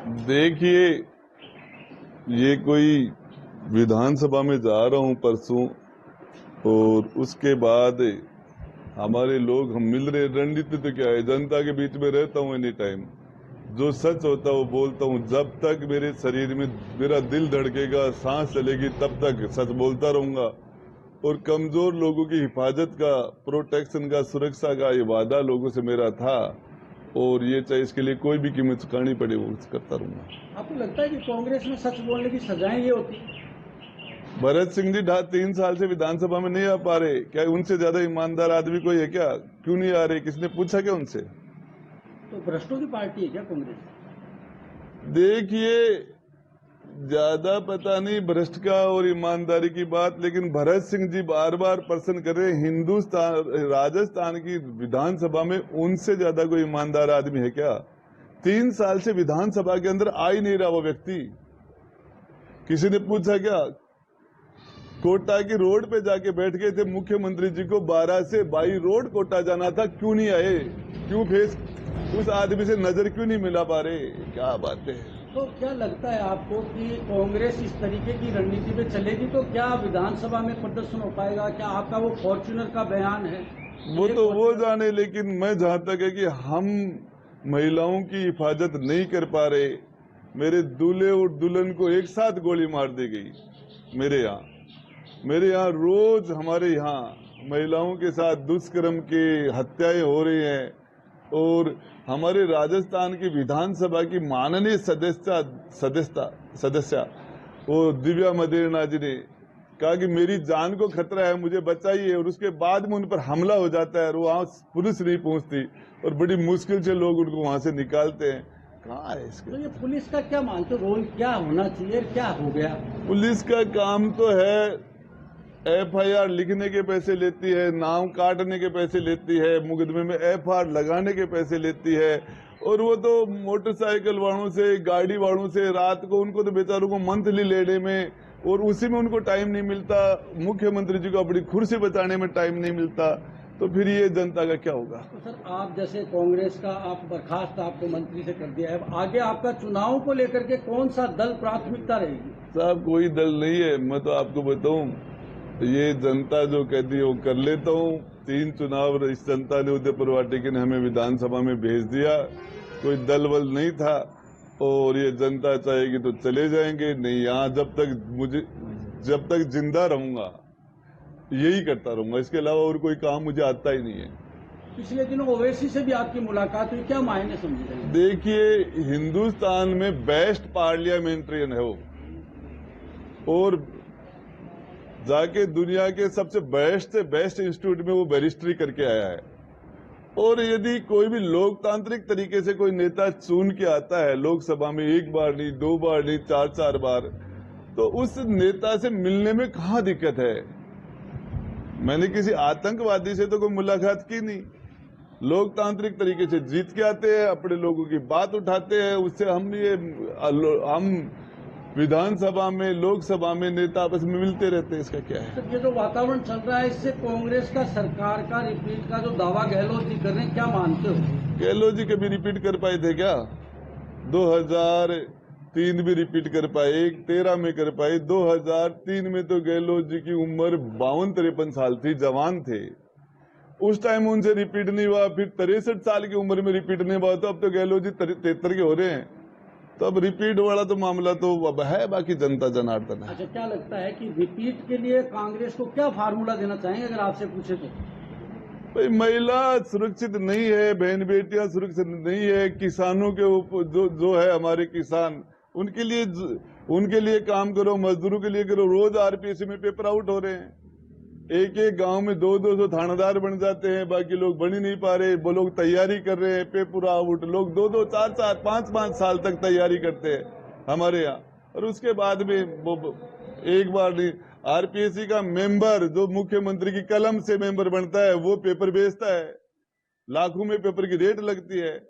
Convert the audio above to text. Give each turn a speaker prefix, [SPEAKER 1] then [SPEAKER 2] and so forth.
[SPEAKER 1] देखिए, ये कोई विधानसभा में जा रहा हूं परसों, और उसके बाद हमारे लोग हम मिल रहे। रणनीति तो क्या है, जनता के बीच में रहता हूं एनी टाइम। जो सच होता है वो बोलता हूं। जब तक मेरे शरीर में मेरा दिल धड़केगा, सांस चलेगी, तब तक सच बोलता रहूंगा। और कमजोर लोगों की हिफाजत का, प्रोटेक्शन का, सुरक्षा का ये वादा लोगों से मेरा था, और ये चाहे इसके लिए कोई भी कीमत चुकानी पड़े वो करता रहूंगा।
[SPEAKER 2] आपको लगता है कि कांग्रेस में सच बोलने की सजाएं ये होती?
[SPEAKER 1] भरत सिंह जी 3 साल से विधानसभा में नहीं आ पा रहे, क्या उनसे ज्यादा ईमानदार आदमी कोई है क्या? क्यों नहीं आ रहे? किसने पूछा क्या उनसे?
[SPEAKER 2] तो भ्रष्टों की पार्टी है क्या कांग्रेस?
[SPEAKER 1] देखिए, ज्यादा पता नहीं भ्रष्ट का और ईमानदारी की बात, लेकिन भरत सिंह जी बार बार प्रश्न कर रहे हैं हिंदुस्तान, राजस्थान की विधानसभा में उनसे ज्यादा कोई ईमानदार आदमी है क्या? 3 साल से विधानसभा के अंदर आ ही नहीं रहा वो व्यक्ति। किसी ने पूछा क्या? कोटा की रोड पे जाके बैठ गए थे मुख्यमंत्री जी को, 12 से 22 रोड कोटा जाना था, क्यों नहीं आए? क्यों फेस उस आदमी से नजर क्यों नहीं मिला पा रहे? क्या बात है।
[SPEAKER 2] तो क्या लगता है आपको कि कांग्रेस इस तरीके की रणनीति पे चलेगी तो क्या विधानसभा में प्रदर्शन हो पाएगा? क्या आपका वो फॉर्च्यूनर का बयान है
[SPEAKER 1] वो तो वो जाने, लेकिन मैं जहां तक है कि हम महिलाओं की हिफाजत नहीं कर पा रहे। मेरे दूल्हे और दुल्हन को एक साथ गोली मार दी गई मेरे यहाँ रोज हमारे यहाँ महिलाओं के साथ दुष्कर्म की हत्याएं हो रही हैं। और हमारे राजस्थान की विधानसभा की माननीय सदस्य वो दिव्या मदेरणा जी ने कहा कि मेरी जान को खतरा है, मुझे बचाइए, और उसके बाद में उन पर हमला हो जाता है और वहां पुलिस नहीं पहुंचती और बड़ी मुश्किल से लोग उनको वहां से निकालते हैं। कहाँ है इसके?
[SPEAKER 2] तो ये पुलिस का क्या मानते हो, रोल क्या होना चाहिए, क्या हो गया?
[SPEAKER 1] पुलिस का काम तो है एफआईआर लिखने के पैसे लेती है, नाम काटने के पैसे लेती है, मुकदमे में एफआईआर लगाने के पैसे लेती है। और वो तो मोटरसाइकिल वालों से, गाड़ी वालों से, रात को उनको तो बेचारों को मंथली लेने में, और उसी में उनको टाइम नहीं मिलता। मुख्यमंत्री जी को अपनी कुर्सी बचाने में टाइम नहीं मिलता, तो फिर ये जनता का क्या होगा?
[SPEAKER 2] तो सर, आप जैसे कांग्रेस का आप बर्खास्त आपको मंत्री से कर दिया है, अब आगे आपका चुनाव को लेकर के कौन सा दल प्राथमिकता रहेगी?
[SPEAKER 1] साहब, कोई दल नहीं है। मैं तो आपको बताऊं, ये जनता जो कहती है वो कर लेता हूँ। 3 चुनाव इस जनता ने, उदयपुर वाटिका ने हमें विधानसभा में भेज दिया। कोई दल वल नहीं था, और ये जनता चाहेगी तो चले जाएंगे, नहीं यहाँ जब तक जिंदा रहूंगा यही करता रहूंगा। इसके अलावा और कोई काम मुझे आता ही नहीं है।
[SPEAKER 2] पिछले दिनों ओवैसी से भी आपकी मुलाकात हुई, क्या मायने समझ रहे हैं?
[SPEAKER 1] देखिए, हिंदुस्तान में बेस्ट पार्लियामेंट्रियन है वो, और जाके दुनिया के सबसे बेस्ट से बेस्ट इंस्टीट्यूट में वो बैरिस्ट्री करके आया है। और यदि कोई भी लोकतांत्रिक तरीके से कोई नेता चुन के आता है लोकसभा में, 1 बार नहीं, 2 बार नहीं, 4 बार, तो उस नेता से मिलने में कहाँ दिक्कत है? मैंने किसी आतंकवादी से तो कोई मुलाकात की नहीं। लोकतांत्रिक तरीके से जीत के आते हैं, अपने लोगों की बात उठाते हैं, उससे हम विधानसभा में, लोकसभा में नेता आपस में मिलते रहते हैं। इसका क्या है?
[SPEAKER 2] तो ये जो वातावरण चल रहा है, इससे कांग्रेस का, सरकार का रिपीट का जो दावा गहलोत जी कर रहे हैं, क्या मानते हो?
[SPEAKER 1] गहलोत जी कभी रिपीट कर पाए थे क्या? 2003 में रिपीट कर पाए, 13 में कर पाए। 2003 में तो गहलोत जी की उम्र 52-53 साल थी, जवान थे। उस टाइम उनसे रिपीट नहीं हुआ। फिर 63 साल की उम्र में रिपीट नहीं हुआ, तो अब तो गहलोत जी 73 के हो रहे हैं। तो अब रिपीट वाला तो मामला तो अब है, बाकी जनता जनार्दन है।
[SPEAKER 2] अच्छा, क्या लगता है कि रिपीट के लिए कांग्रेस को क्या फार्मूला देना चाहेंगे अगर आपसे पूछे तो?
[SPEAKER 1] भाई, महिला सुरक्षित नहीं है, बहन बेटियां सुरक्षित नहीं है, किसानों के ऊपर जो है हमारे किसान, उनके लिए काम करो, मजदूरों के लिए करो। रोज आरपीएससी में पेपर आउट हो रहे हैं। एक एक गांव में 200 थानेदार बन जाते हैं, बाकी लोग बन ही नहीं पा रहे। वो लोग तैयारी कर रहे हैं, पेपर आउट। लोग 2-2, 4-4, 5-5 साल तक तैयारी करते हैं हमारे यहाँ, और उसके बाद में वो एक बार नहीं। आरपीएससी का मेंबर जो मुख्यमंत्री की कलम से मेंबर बनता है, वो पेपर बेचता है, लाखों में पेपर की रेट लगती है।